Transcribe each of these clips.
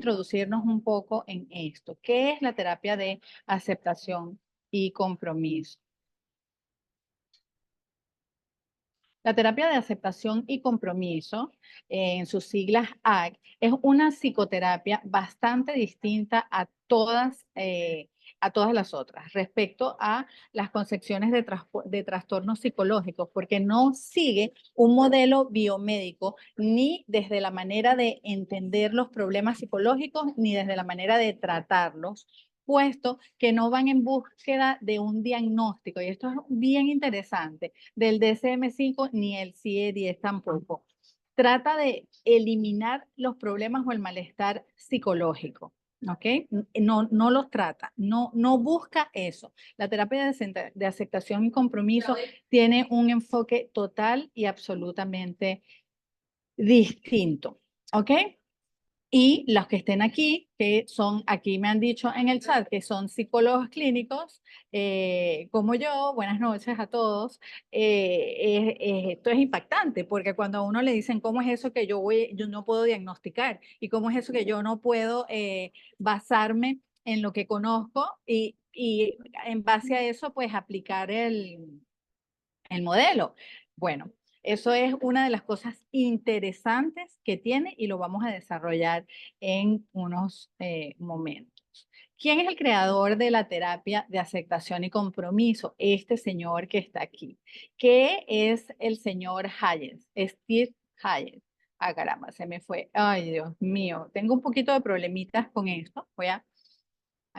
introducirnos un poco en esto. ¿Qué es la terapia de aceptación y compromiso? La terapia de aceptación y compromiso, en sus siglas ACT, es una psicoterapia bastante distinta a todas las otras respecto a las concepciones de trastornos psicológicos, porque no sigue un modelo biomédico ni desde la manera de entender los problemas psicológicos ni desde la manera de tratarlos, puesto que no van en búsqueda de un diagnóstico. Y esto es bien interesante del DSM-5 ni el CIE-10 tampoco. Trata de eliminar los problemas o el malestar psicológico, ¿ok? No los trata, no busca eso. La terapia de aceptación y compromiso tiene un enfoque total y absolutamente distinto, ¿ok? Y los que estén aquí, que son, aquí me han dicho en el chat que son psicólogos clínicos, como yo, buenas noches a todos. Esto es impactante porque cuando a uno le dicen cómo es eso que yo no puedo diagnosticar y cómo es eso que yo no puedo basarme en lo que conozco y en base a eso pues aplicar el modelo. Bueno, eso es una de las cosas interesantes que tiene y lo vamos a desarrollar en unos momentos. ¿Quién es el creador de la terapia de aceptación y compromiso? Este señor que está aquí. ¿Qué es el señor Hayes? Steve Hayes. Ah, caramba, se me fue. Ay, Dios mío. Tengo un poquito de problemitas con esto. Voy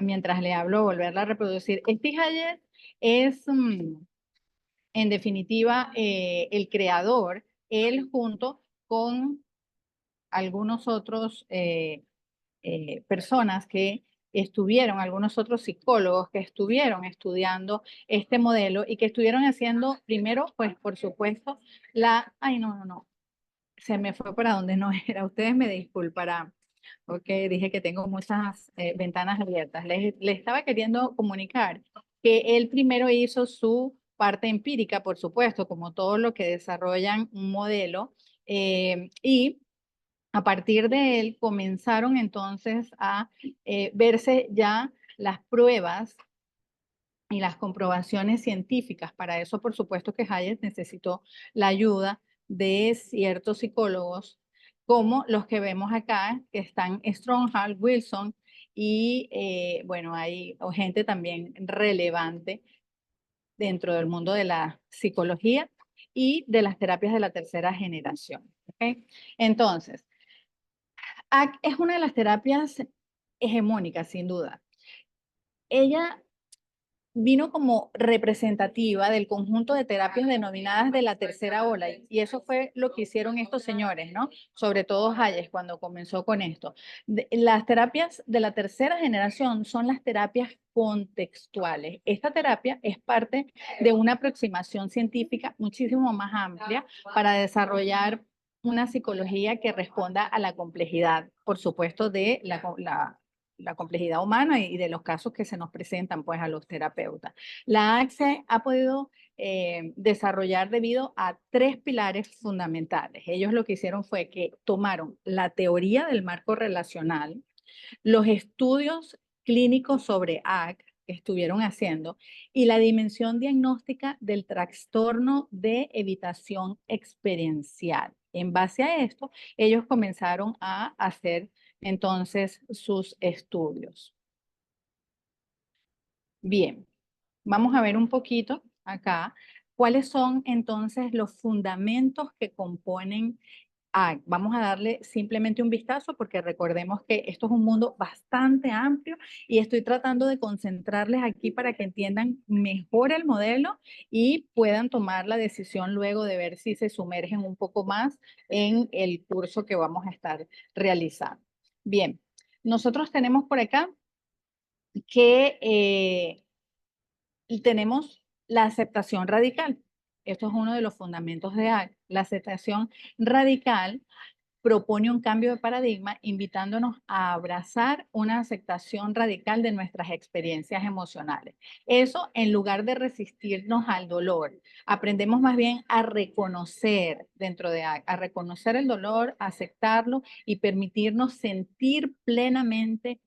mientras le hablo, volverla a reproducir. Steve Hayes es... en definitiva, el creador, él junto con algunos otros personas que estuvieron, algunos otros psicólogos que estuvieron estudiando este modelo y que estuvieron haciendo primero, pues por supuesto, ay, no, se me fue para donde no era, ustedes me disculparán, porque dije que tengo muchas ventanas abiertas. Les estaba queriendo comunicar que él primero hizo su parte empírica, por supuesto, como todo lo que desarrollan un modelo, y a partir de él comenzaron entonces a verse ya las pruebas y las comprobaciones científicas. Para eso, por supuesto, que Hayek necesitó la ayuda de ciertos psicólogos, como los que vemos acá, que están Stronghal, Wilson, y bueno, hay gente también relevante dentro del mundo de la psicología y de las terapias de la tercera generación. ¿Okay? Entonces, ACT es una de las terapias hegemónicas, sin duda. Ella vino como representativa del conjunto de terapias denominadas de la tercera ola, y eso fue lo que hicieron estos señores, ¿no? Sobre todo Hayes cuando comenzó con esto. Las terapias de la tercera generación son las terapias contextuales. Esta terapia es parte de una aproximación científica muchísimo más amplia para desarrollar una psicología que responda a la complejidad, por supuesto, de la complejidad humana y de los casos que se nos presentan pues a los terapeutas. La AXE ha podido desarrollar debido a tres pilares fundamentales. Ellos lo que hicieron fue que tomaron la teoría del marco relacional, los estudios clínicos sobre ACT que estuvieron haciendo y la dimensión diagnóstica del trastorno de evitación experiencial. En base a esto, ellos comenzaron a hacer entonces sus estudios. Bien, vamos a ver un poquito acá cuáles son entonces los fundamentos que componen ACT. Vamos a darle simplemente un vistazo porque recordemos que esto es un mundo bastante amplio y estoy tratando de concentrarles aquí para que entiendan mejor el modelo y puedan tomar la decisión luego de ver si se sumergen un poco más en el curso que vamos a estar realizando. Bien, nosotros tenemos por acá que tenemos la aceptación radical. Esto es uno de los fundamentos de ACT. La aceptación radical propone un cambio de paradigma, invitándonos a abrazar una aceptación radical de nuestras experiencias emocionales. Eso, en lugar de resistirnos al dolor, aprendemos más bien a reconocer dentro de a reconocer el dolor, aceptarlo y permitirnos sentir plenamente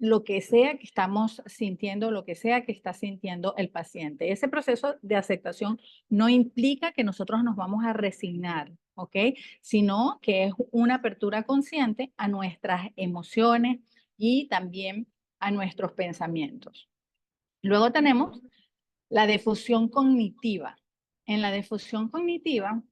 lo que sea que estamos sintiendo, lo que sea que está sintiendo el paciente. Ese proceso de aceptación no implica que nosotros nos vamos a resignar, ¿ok? Sino que es una apertura consciente a nuestras emociones y también a nuestros pensamientos. Luego tenemos la difusión cognitiva. En la difusión cognitiva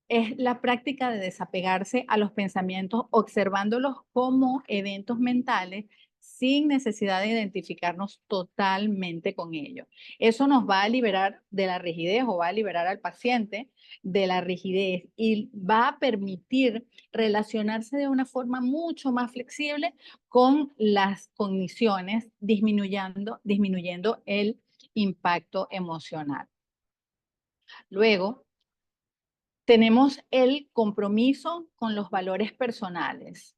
es la práctica de desapegarse a los pensamientos, observándolos como eventos mentales sin necesidad de identificarnos totalmente con ellos. Eso nos va a liberar de la rigidez o va a liberar al paciente de la rigidez y va a permitir relacionarse de una forma mucho más flexible con las cogniciones, disminuyendo el impacto emocional. Luego, tenemos el compromiso con los valores personales.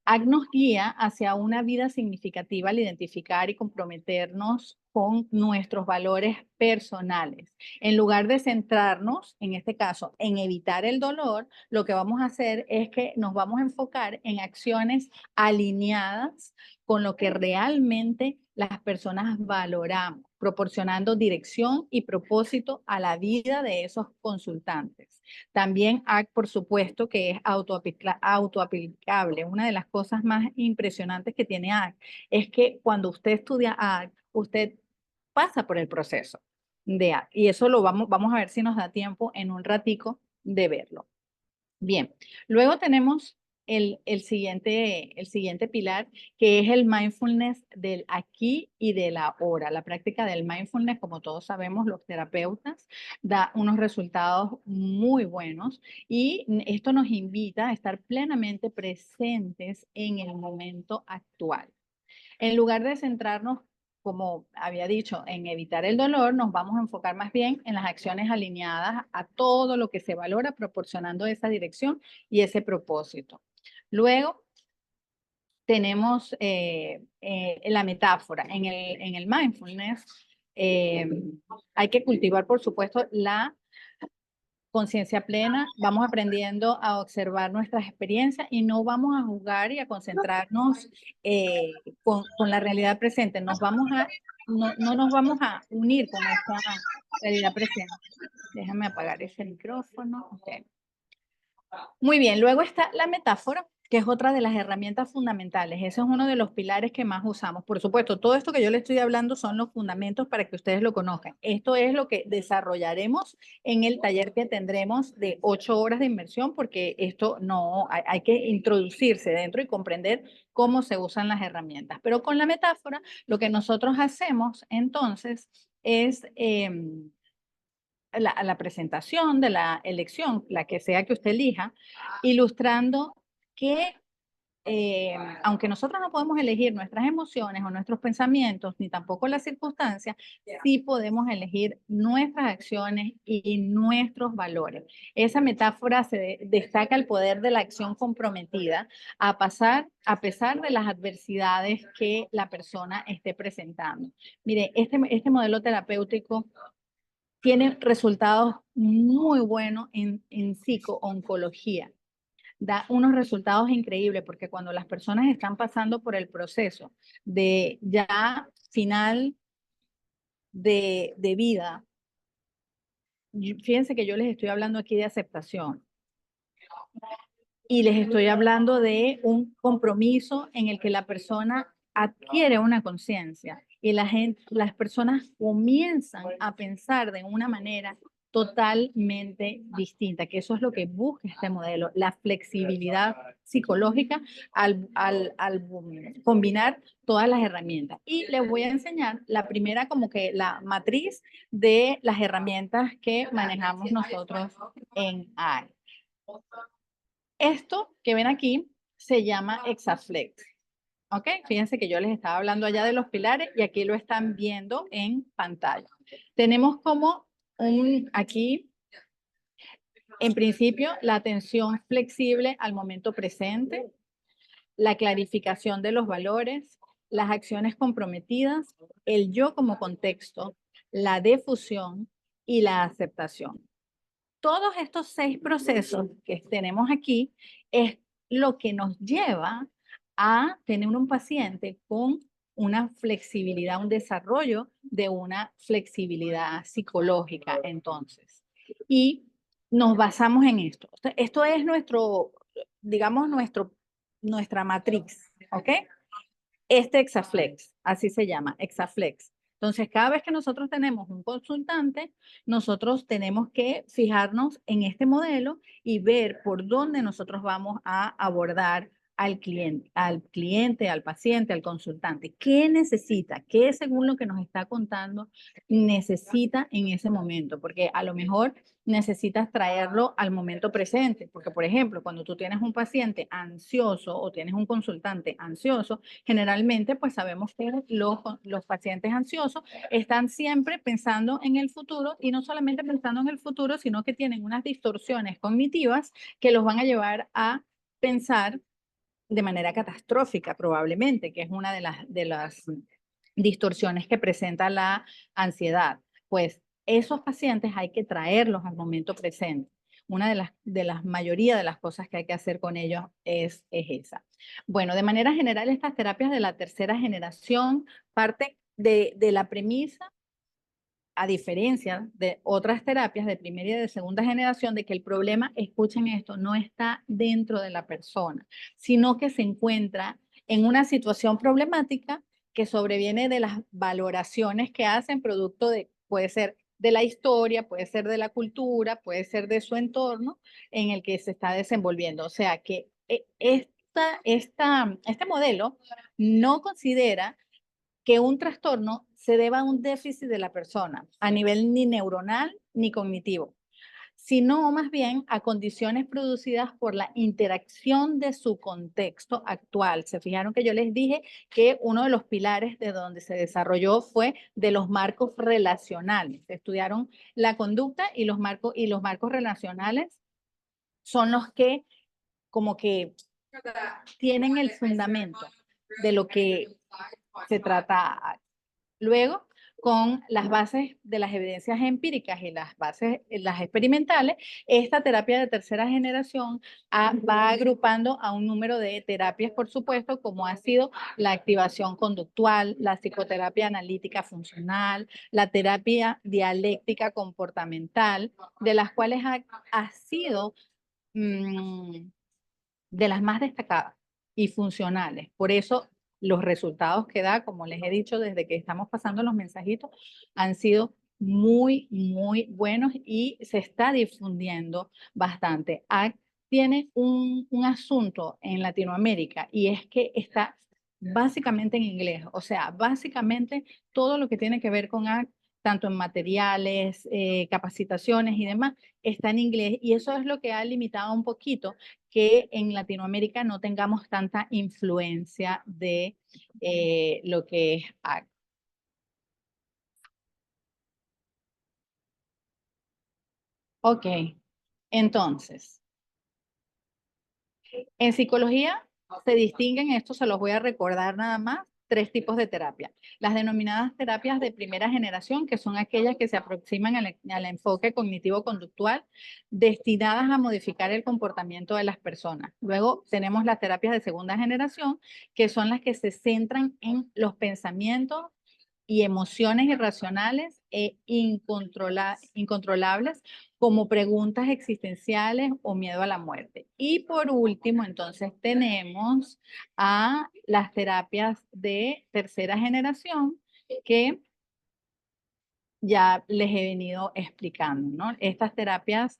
ACT nos guía hacia una vida significativa al identificar y comprometernos con nuestros valores personales. En lugar de centrarnos, en este caso, en evitar el dolor, lo que vamos a hacer es que nos vamos a enfocar en acciones alineadas con lo que realmente las personas valoramos, proporcionando dirección y propósito a la vida de esos consultantes. También ACT, por supuesto, que es autoaplicable. Una de las cosas más impresionantes que tiene ACT es que cuando usted estudia ACT, usted pasa por el proceso de ACT. Y eso lo vamos a ver si nos da tiempo en un ratico de verlo. Bien, luego tenemos el siguiente pilar, que es el mindfulness del aquí y del ahora. La práctica del mindfulness, como todos sabemos, los terapeutas, da unos resultados muy buenos y esto nos invita a estar plenamente presentes en el momento actual. En lugar de centrarnos, como había dicho, en evitar el dolor, nos vamos a enfocar más bien en las acciones alineadas a todo lo que se valora, proporcionando esa dirección y ese propósito. Luego, tenemos la metáfora. En el mindfulness hay que cultivar, por supuesto, la conciencia plena, vamos aprendiendo a observar nuestras experiencias y no vamos a juzgar y a concentrarnos con la realidad presente. No nos vamos a unir con esta realidad presente. Déjame apagar ese micrófono. Okay. Muy bien, luego está la metáfora, que es otra de las herramientas fundamentales. Ese es uno de los pilares que más usamos. Por supuesto, todo esto que yo le estoy hablando son los fundamentos para que ustedes lo conozcan. Esto es lo que desarrollaremos en el taller que tendremos de 8 horas de inmersión, porque esto no, hay que introducirse dentro y comprender cómo se usan las herramientas. Pero con la metáfora, lo que nosotros hacemos entonces es la presentación de la elección, la que sea que usted elija, ilustrando que aunque nosotros no podemos elegir nuestras emociones o nuestros pensamientos, ni tampoco las circunstancias, sí podemos elegir nuestras acciones y nuestros valores. Esa metáfora destaca el poder de la acción comprometida a pesar de las adversidades que la persona esté presentando. Mire, este modelo terapéutico tiene resultados muy buenos en psico-oncología. Da unos resultados increíbles porque cuando las personas están pasando por el proceso de ya final de vida, fíjense que yo les estoy hablando aquí de aceptación y les estoy hablando de un compromiso en el que la persona adquiere una conciencia y las personas comienzan a pensar de una manera totalmente distinta, que eso es lo que busca este modelo, la flexibilidad psicológica al combinar todas las herramientas. Y les voy a enseñar la primera como que la matriz de las herramientas que manejamos nosotros en AI. Esto que ven aquí se llama Exaflex. ¿Ok? Fíjense que yo les estaba hablando allá de los pilares y aquí lo están viendo en pantalla. Tenemos como aquí En principio, la atención flexible al momento presente, la clarificación de los valores, las acciones comprometidas, el yo como contexto, la difusión y la aceptación. Todos estos 6 procesos que tenemos aquí es lo que nos lleva a tener un paciente con una flexibilidad, un desarrollo de una flexibilidad psicológica, entonces. Y nos basamos en esto. Esto es nuestro, digamos, nuestra matriz, ¿ok? Este Exaflex, así se llama, Exaflex. Entonces, cada vez que nosotros tenemos un consultante, nosotros tenemos que fijarnos en este modelo y ver por dónde nosotros vamos a abordar al paciente, al consultante. ¿Qué necesita? ¿Qué según lo que nos está contando necesita en ese momento? Porque a lo mejor necesitas traerlo al momento presente. Porque, por ejemplo, cuando tú tienes un paciente ansioso o tienes un consultante ansioso, generalmente, pues sabemos que los pacientes ansiosos están siempre pensando en el futuro y no solamente pensando en el futuro, sino que tienen unas distorsiones cognitivas que los van a llevar a pensar de manera catastrófica probablemente, que es una de las distorsiones que presenta la ansiedad. Pues esos pacientes hay que traerlos al momento presente. Una de las mayoría de las cosas que hay que hacer con ellos es esa. Bueno, de manera general, estas terapias de la tercera generación parten de la premisa, a diferencia de otras terapias de primera y de segunda generación, de que el problema, escuchen esto, no está dentro de la persona, sino que se encuentra en una situación problemática que sobreviene de las valoraciones que hacen producto de, puede ser de la historia, puede ser de la cultura, puede ser de su entorno en el que se está desenvolviendo. O sea que este modelo no considera que un trastorno se deba a un déficit de la persona a nivel ni neuronal ni cognitivo, sino más bien a condiciones producidas por la interacción de su contexto actual. Se fijaron que yo les dije que uno de los pilares de donde se desarrolló fue de los marcos relacionales. Estudiaron la conducta y los marcos relacionales son los que como que tienen el fundamento de lo que se trata. Luego, con las bases de las evidencias empíricas y las bases, las experimentales, esta terapia de tercera generación va agrupando a un número de terapias, por supuesto, como ha sido la activación conductual, la psicoterapia analítica funcional, la terapia dialéctica comportamental, de las cuales ha sido de las más destacadas y funcionales. Por eso los resultados que da, como les he dicho desde que estamos pasando los mensajitos, han sido muy, muy buenos y se está difundiendo bastante. Tiene un asunto en Latinoamérica y es que está básicamente en inglés, o sea, básicamente todo lo que tiene que ver con ACT, tanto en materiales, capacitaciones y demás, está en inglés y eso es lo que ha limitado un poquito que en Latinoamérica no tengamos tanta influencia de lo que es ACT. Ok, entonces, en psicología se distinguen, esto se los voy a recordar nada más, 3 tipos de terapia. Las denominadas terapias de primera generación, que son aquellas que se aproximan al enfoque cognitivo-conductual, destinadas a modificar el comportamiento de las personas. Luego tenemos las terapias de segunda generación, que son las que se centran en los pensamientos y emociones irracionales e incontrolables como preguntas existenciales o miedo a la muerte. Y por último, entonces tenemos a las terapias de tercera generación que ya les he venido explicando, ¿no? Estas terapias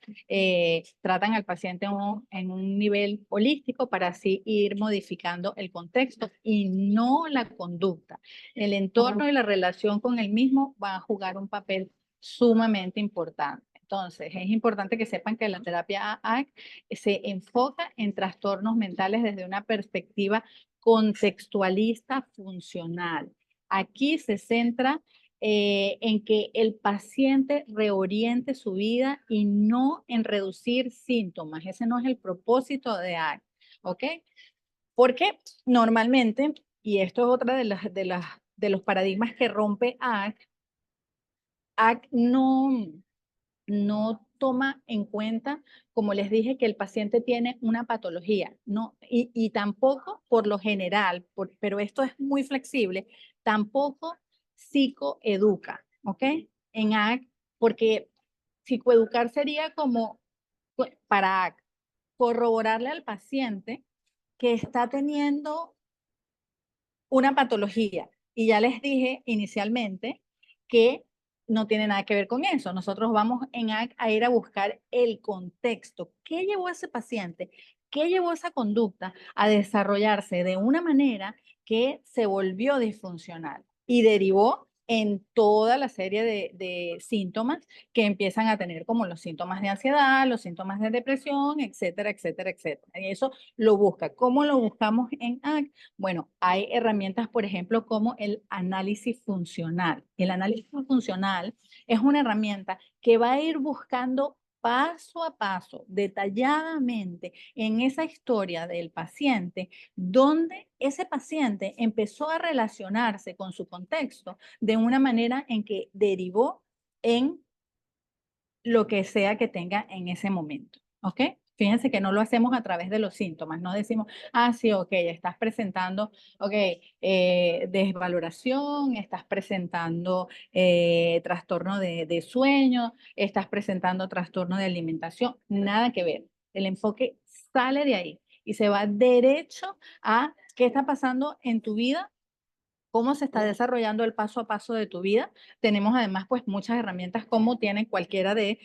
tratan al paciente en un nivel holístico para así ir modificando el contexto y no la conducta. El entorno y la relación con el mismo van a jugar un papel sumamente importante. Entonces, es importante que sepan que la terapia AAC se enfoca en trastornos mentales desde una perspectiva contextualista funcional. Aquí se centra en que el paciente reoriente su vida y no en reducir síntomas. Ese no es el propósito de ACT, ¿ok? Porque normalmente, y esto es otra de los paradigmas que rompe ACT no toma en cuenta, como les dije, que el paciente tiene una patología, no, y tampoco por lo general, pero esto es muy flexible, tampoco psicoeduca, ¿ok? En ACT, porque psicoeducar sería como para ACT, corroborarle al paciente que está teniendo una patología. Y ya les dije inicialmente que no tiene nada que ver con eso. Nosotros vamos a ir a buscar el contexto. ¿Qué llevó a ese paciente? ¿Qué llevó a esa conducta a desarrollarse de una manera que se volvió disfuncional y derivó en toda la serie de síntomas que empiezan a tener, como los síntomas de ansiedad, los síntomas de depresión, etcétera, etcétera, etcétera? Y eso lo busca. ¿Cómo lo buscamos en ACT? Bueno, hay herramientas, por ejemplo, como el análisis funcional. El análisis funcional es una herramienta que va a ir buscando paso a paso, detalladamente, en esa historia del paciente, donde ese paciente empezó a relacionarse con su contexto de una manera en que derivó en lo que sea que tenga en ese momento, ¿ok? Fíjense que no lo hacemos a través de los síntomas, no decimos, ah, sí, ok, estás presentando, ok, desvaloración, estás presentando trastorno de sueño, estás presentando trastorno de alimentación, nada que ver. El enfoque sale de ahí y se va derecho a qué está pasando en tu vida, cómo se está desarrollando el paso a paso de tu vida. Tenemos además pues muchas herramientas como tienen cualquiera de,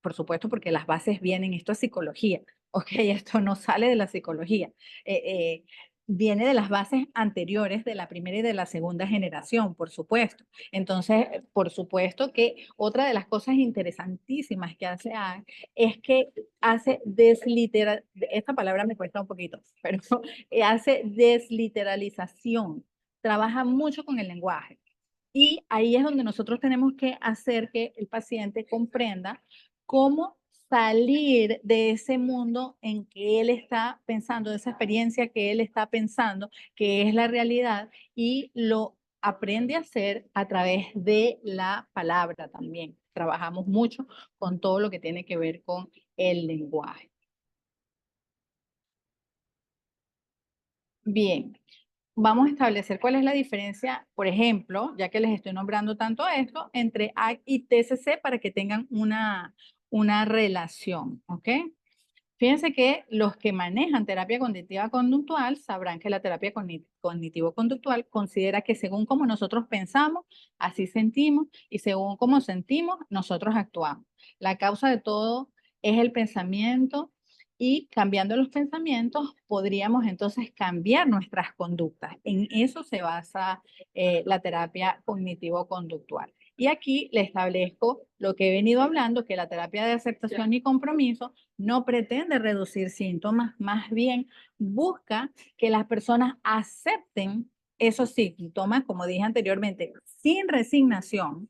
por supuesto, porque las bases vienen, esto es psicología, ok, esto no sale de la psicología, eh, eh, viene de las bases anteriores de la primera y de la segunda generación, por supuesto. Entonces, por supuesto que otra de las cosas interesantísimas que hace ACT es que hace esta palabra me cuesta un poquito, pero hace desliteralización, trabaja mucho con el lenguaje. Y ahí es donde nosotros tenemos que hacer que el paciente comprenda cómo salir de ese mundo en que él está pensando, de esa experiencia que él está pensando, que es la realidad, y lo aprende a hacer a través de la palabra también. Trabajamos mucho con todo lo que tiene que ver con el lenguaje. Bien, vamos a establecer cuál es la diferencia, por ejemplo, ya que les estoy nombrando tanto esto, entre AC y TCC para que tengan una relación, ¿ok? Fíjense que los que manejan terapia cognitiva conductual sabrán que la terapia cognitivo-conductual considera que según como nosotros pensamos, así sentimos, y según cómo sentimos, nosotros actuamos. La causa de todo es el pensamiento, y cambiando los pensamientos podríamos entonces cambiar nuestras conductas. En eso se basa la terapia cognitivo-conductual. Y aquí le establezco lo que he venido hablando, que la terapia de aceptación y compromiso no pretende reducir síntomas, más bien busca que las personas acepten esos síntomas, como dije anteriormente, sin resignación,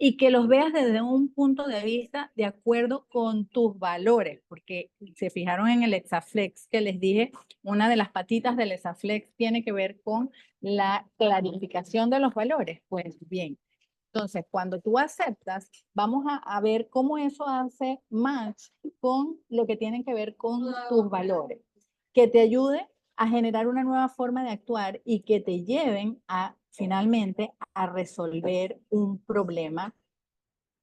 y que los veas desde un punto de vista de acuerdo con tus valores, porque se fijaron en el Exaflex que les dije, una de las patitas del Exaflex tiene que ver con la clarificación de los valores. Pues bien, entonces, cuando tú aceptas, vamos a ver cómo eso hace match con lo que tienen que ver con tus valores, que te ayude a generar una nueva forma de actuar y que te lleven a finalmente a resolver un problema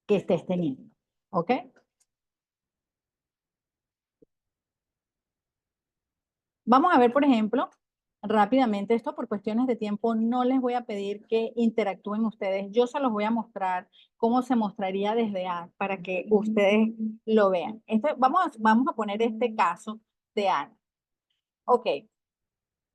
que estés teniendo. ¿Ok? Vamos a ver, por ejemplo, rápidamente esto por cuestiones de tiempo. No les voy a pedir que interactúen ustedes. Yo se los voy a mostrar cómo se mostraría desde A para que ustedes lo vean. Vamos a poner este caso de Ana. Ok,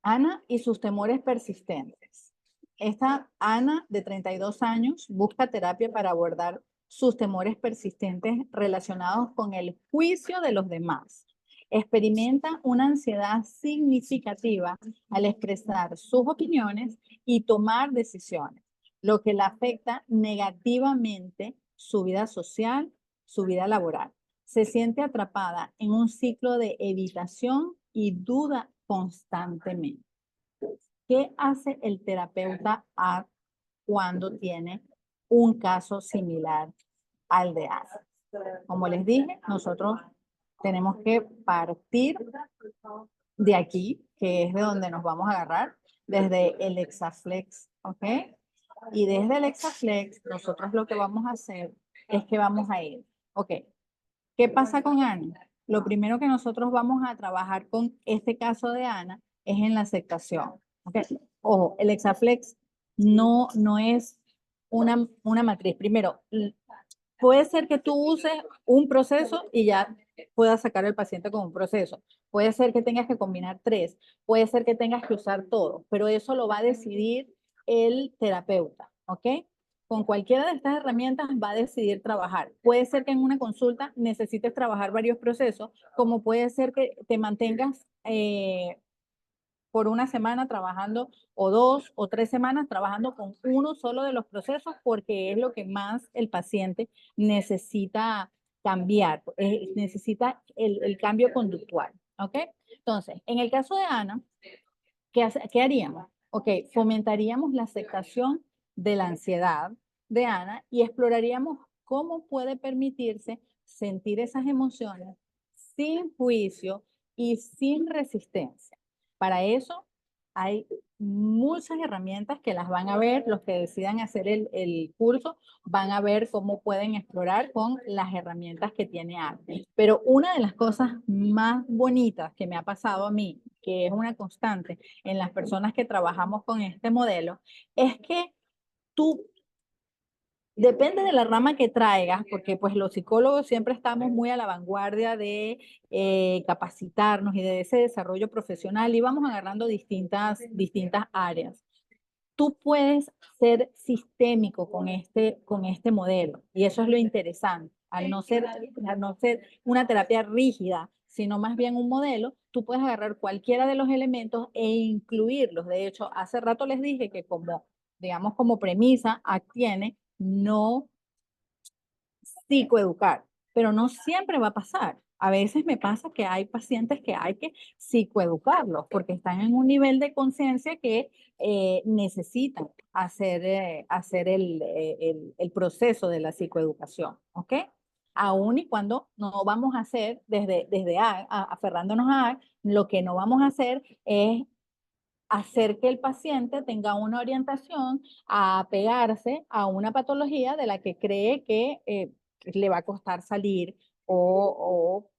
Ana y sus temores persistentes. Esta Ana, de 32 años, busca terapia para abordar sus temores persistentes relacionados con el juicio de los demás. Experimenta una ansiedad significativa al expresar sus opiniones y tomar decisiones, lo que le afecta negativamente su vida social, su vida laboral. Se siente atrapada en un ciclo de evitación y duda constantemente. ¿Qué hace el terapeuta cuando tiene un caso similar al de Ana? Como les dije, nosotros tenemos que partir de aquí, que es de donde nos vamos a agarrar, desde el Exaflex, ¿ok? Y desde el Exaflex, nosotros lo que vamos a hacer es que vamos a ir, ¿ok? ¿Qué pasa con Ana? Lo primero que nosotros vamos a trabajar con este caso de Ana es en la aceptación, ¿ok? Ojo, el Exaflex no es una matriz. Primero, puede ser que tú uses un proceso y ya puedas sacar al paciente con un proceso. Puede ser que tengas que combinar tres. Puede ser que tengas que usar todo, pero eso lo va a decidir el terapeuta, ¿ok? Con cualquiera de estas herramientas va a decidir trabajar. Puede ser que en una consulta necesites trabajar varios procesos, como puede ser que te mantengas por una semana trabajando o 2 o 3 semanas trabajando con uno solo de los procesos porque es lo que más el paciente necesita cambiar, necesita el cambio conductual, ¿ok? Entonces, en el caso de Ana, ¿qué haríamos? Ok, fomentaríamos la aceptación de la ansiedad de Ana y exploraríamos cómo puede permitirse sentir esas emociones sin juicio y sin resistencia. Para eso hay muchas herramientas que las van a ver, los que decidan hacer el curso van a ver cómo pueden explorar con las herramientas que tiene Ana. Pero una de las cosas más bonitas que me ha pasado a mí, que es una constante en las personas que trabajamos con este modelo, es que tú, depende de la rama que traigas, porque pues los psicólogos siempre estamos muy a la vanguardia de capacitarnos y de ese desarrollo profesional y vamos agarrando distintas áreas. Tú puedes ser sistémico con este modelo y eso es lo interesante. Al no ser una terapia rígida, sino más bien un modelo, tú puedes agarrar cualquiera de los elementos e incluirlos. De hecho, hace rato les dije que como, digamos, como premisa, tiene no psicoeducar, pero no siempre va a pasar. A veces me pasa que hay pacientes que hay que psicoeducarlos porque están en un nivel de conciencia que necesitan hacer el proceso de la psicoeducación, ¿ok? Aún y cuando no vamos a hacer desde aferrándonos a, lo que no vamos a hacer es hacer que el paciente tenga una orientación a apegarse a una patología de la que cree que le va a costar salir o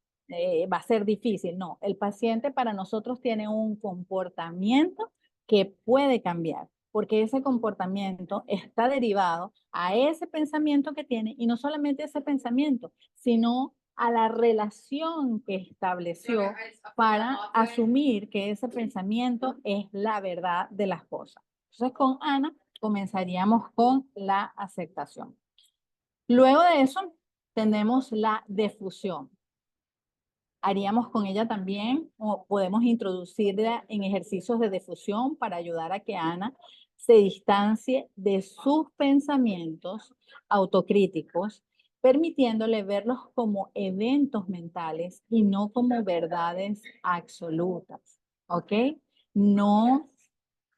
va a ser difícil. No, el paciente para nosotros tiene un comportamiento que puede cambiar, porque ese comportamiento está derivado a ese pensamiento que tiene y no solamente ese pensamiento, sino a la relación que estableció para asumir que ese pensamiento es la verdad de las cosas. Entonces, con Ana comenzaríamos con la aceptación. Luego de eso, tenemos la defusión. Haríamos con ella también, o podemos introducirla en ejercicios de defusión para ayudar a que Ana se distancie de sus pensamientos autocríticos, permitiéndole verlos como eventos mentales y no como verdades absolutas, ¿ok? No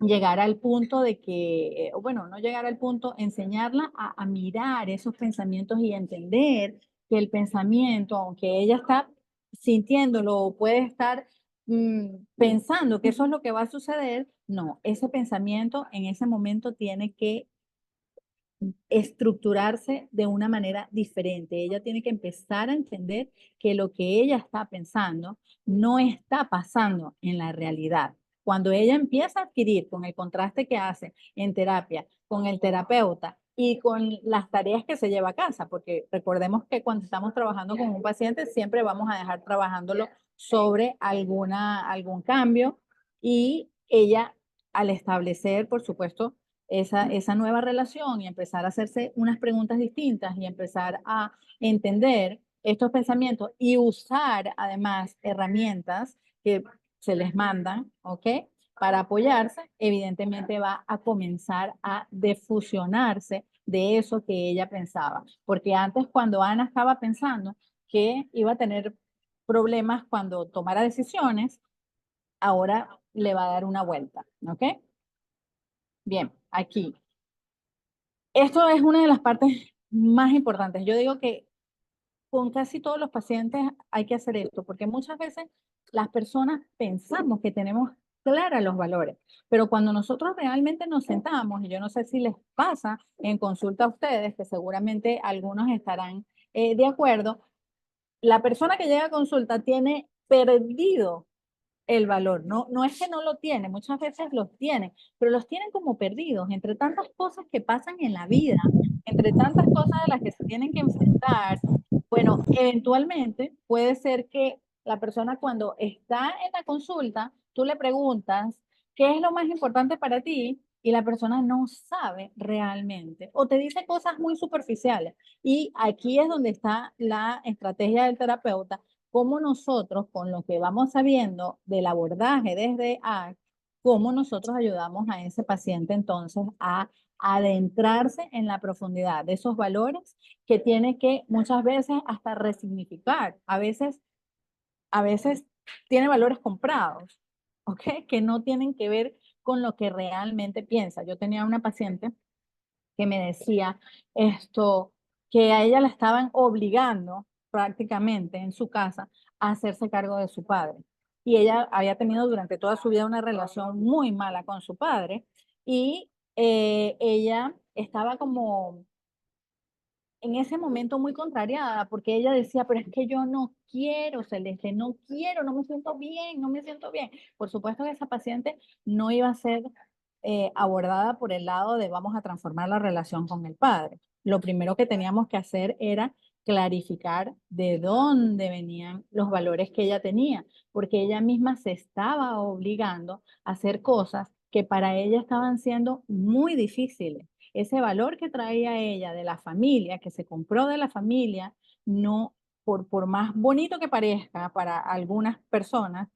llegar al punto de que, bueno, no llegar al punto, enseñarla a mirar esos pensamientos y entender que el pensamiento, aunque ella está sintiéndolo o puede estar pensando que eso es lo que va a suceder, no, ese pensamiento en ese momento tiene que estructurarse de una manera diferente. Ella tiene que empezar a entender que lo que ella está pensando no está pasando en la realidad. Cuando ella empieza a adquirir con el contraste que hace en terapia, con el terapeuta y con las tareas que se lleva a casa, porque recordemos que cuando estamos trabajando con un paciente siempre vamos a dejar trabajándolo sobre algún cambio y ella al establecer, por supuesto, esa nueva relación y empezar a hacerse unas preguntas distintas y empezar a entender estos pensamientos y usar además herramientas que se les mandan, ¿ok? para apoyarse, evidentemente va a comenzar a defusionarse de eso que ella pensaba. Porque antes, cuando Ana estaba pensando que iba a tener problemas cuando tomara decisiones, ahora le va a dar una vuelta, ¿ok? Bien, aquí. Esto es una de las partes más importantes. Yo digo que con casi todos los pacientes hay que hacer esto, porque muchas veces las personas pensamos que tenemos claros los valores, pero cuando nosotros realmente nos sentamos, y yo no sé si les pasa en consulta a ustedes, que seguramente algunos estarán de acuerdo, la persona que llega a consulta tiene perdido el valor. No, no es que no lo tiene, muchas veces los tienen, pero los tienen como perdidos entre tantas cosas que pasan en la vida, entre tantas cosas a las que se tienen que enfrentar. Bueno, eventualmente puede ser que la persona cuando está en la consulta, tú le preguntas, ¿qué es lo más importante para ti? Y la persona no sabe realmente o te dice cosas muy superficiales. Y aquí es donde está la estrategia del terapeuta, cómo nosotros, con lo que vamos sabiendo del abordaje desde ACT, cómo nosotros ayudamos a ese paciente entonces a adentrarse en la profundidad de esos valores que tiene que muchas veces hasta resignificar. A veces tiene valores comprados, ¿ok? Que no tienen que ver con lo que realmente piensa. Yo tenía una paciente que me decía esto, que a ella la estaban obligando prácticamente en su casa a hacerse cargo de su padre. Y ella había tenido durante toda su vida una relación muy mala con su padre y ella estaba como en ese momento muy contrariada porque ella decía, pero es que yo no quiero, Celeste, no quiero, no me siento bien, no me siento bien. Por supuesto que esa paciente no iba a ser abordada por el lado de vamos a transformar la relación con el padre. Lo primero que teníamos que hacer era clarificar de dónde venían los valores que ella tenía, porque ella misma se estaba obligando a hacer cosas que para ella estaban siendo muy difíciles. Ese valor que traía ella de la familia, que se compró de la familia, no, por más bonito que parezca para algunas personas,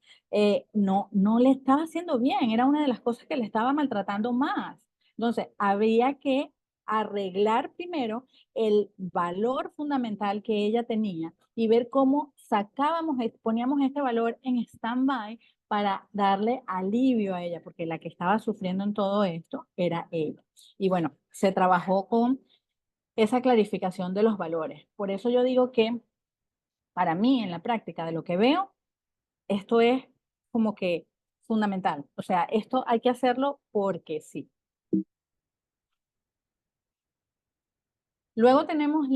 no le estaba haciendo bien, era una de las cosas que le estaba maltratando más. Entonces, había que arreglar primero el valor fundamental que ella tenía y ver cómo sacábamos, poníamos este valor en stand-by para darle alivio a ella, porque la que estaba sufriendo en todo esto era ella. Y bueno, se trabajó con esa clarificación de los valores. Por eso yo digo que para mí, en la práctica de lo que veo, esto es como que fundamental. O sea, esto hay que hacerlo porque sí. Luego tenemos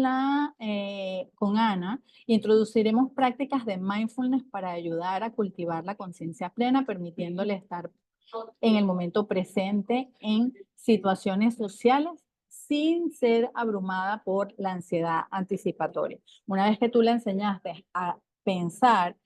con Ana, introduciremos prácticas de mindfulness para ayudar a cultivar la conciencia plena, permitiéndole estar en el momento presente en situaciones sociales sin ser abrumada por la ansiedad anticipatoria. Una vez que tú le enseñaste a pensar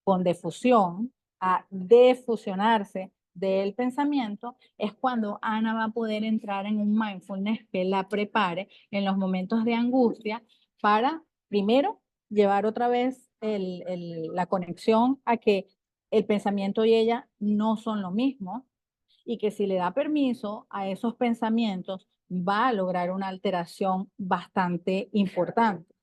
con defusión, a defusionarse del pensamiento, es cuando Ana va a poder entrar en un mindfulness que la prepare en los momentos de angustia para, primero, llevar otra vez la conexión a que el pensamiento y ella no son lo mismo y que si le da permiso a esos pensamientos va a lograr una alteración bastante importante.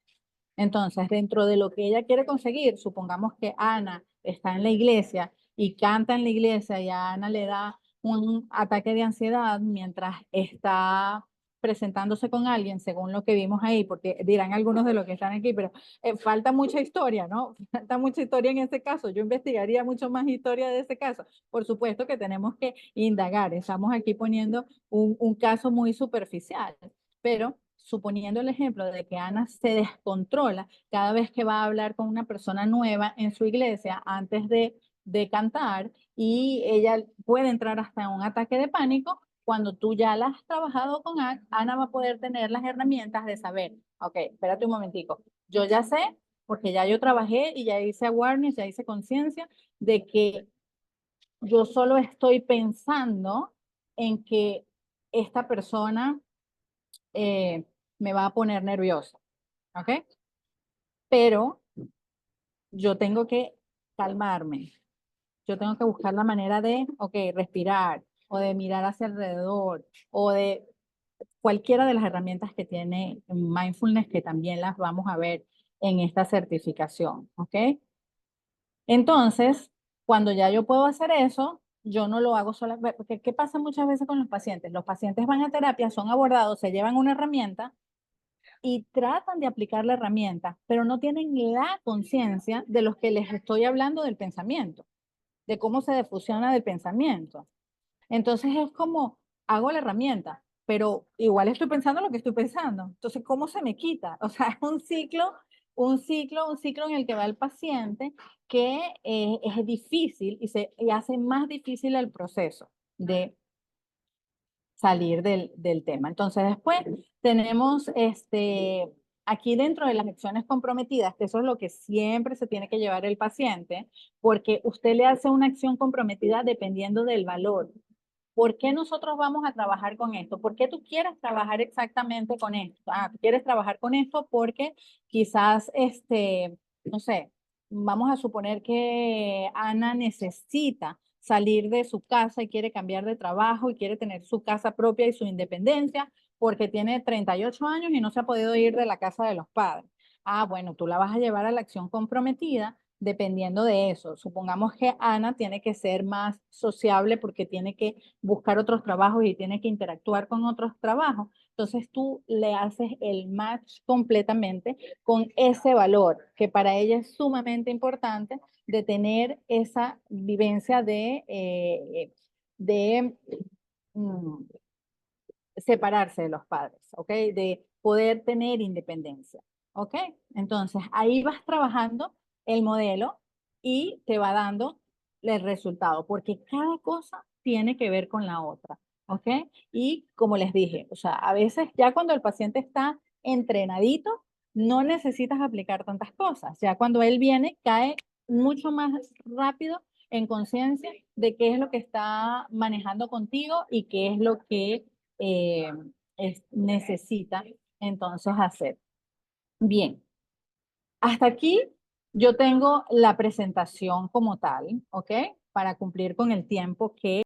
Entonces, dentro de lo que ella quiere conseguir, supongamos que Ana está en la iglesia y canta en la iglesia y a Ana le da un ataque de ansiedad mientras está presentándose con alguien, según lo que vimos ahí, porque dirán algunos de los que están aquí, pero falta mucha historia, ¿no? Falta mucha historia en ese caso. Yo investigaría mucho más historia de ese caso. Por supuesto que tenemos que indagar. Estamos aquí poniendo un caso muy superficial, pero suponiendo el ejemplo de que Ana se descontrola cada vez que va a hablar con una persona nueva en su iglesia antes de cantar y ella puede entrar hasta en un ataque de pánico, cuando tú ya la has trabajado con Ana va a poder tener las herramientas de saber, ok, espérate un momentico, yo ya sé, porque ya yo trabajé y ya hice awareness, ya hice conciencia de que yo solo estoy pensando en que esta persona eh, me va a poner nerviosa, ¿ok? Pero yo tengo que calmarme, yo tengo que buscar la manera de, ok, respirar o de mirar hacia alrededor o de cualquiera de las herramientas que tiene mindfulness, que también las vamos a ver en esta certificación, ¿ok? Entonces, cuando ya yo puedo hacer eso, yo no lo hago sola, porque ¿qué pasa muchas veces con los pacientes? Los pacientes van a terapia, son abordados, se llevan una herramienta y tratan de aplicar la herramienta, pero no tienen la conciencia de los que les estoy hablando del pensamiento, de cómo se defusiona del pensamiento. Entonces es como, hago la herramienta, pero igual estoy pensando lo que estoy pensando. Entonces, ¿cómo se me quita? O sea, es un ciclo en el que va el paciente que es difícil y hace más difícil el proceso de salir del tema. Entonces, después tenemos aquí dentro de las acciones comprometidas, que eso es lo que siempre se tiene que llevar el paciente, porque usted le hace una acción comprometida dependiendo del valor. ¿Por qué nosotros vamos a trabajar con esto? ¿Por qué tú quieres trabajar exactamente con esto? Ah, tú quieres trabajar con esto porque quizás, no sé, vamos a suponer que Ana necesita salir de su casa y quiere cambiar de trabajo y quiere tener su casa propia y su independencia porque tiene 38 años y no se ha podido ir de la casa de los padres. Ah, bueno, tú la vas a llevar a la acción comprometida dependiendo de eso. Supongamos que Ana tiene que ser más sociable porque tiene que buscar otros trabajos y tiene que interactuar con otros trabajos. Entonces tú le haces el match completamente con ese valor que para ella es sumamente importante de tener esa vivencia de mm, separarse de los padres, ¿ok? De poder tener independencia, ¿ok? Entonces, ahí vas trabajando el modelo y te va dando el resultado, porque cada cosa tiene que ver con la otra, ¿ok? Y como les dije, o sea, a veces ya cuando el paciente está entrenadito, no necesitas aplicar tantas cosas. Ya cuando él viene, cae mucho más rápido en conciencia de qué es lo que está manejando contigo y qué es lo que eh, necesita entonces hacer. Bien, hasta aquí yo tengo la presentación como tal, ¿ok? Para cumplir con el tiempo que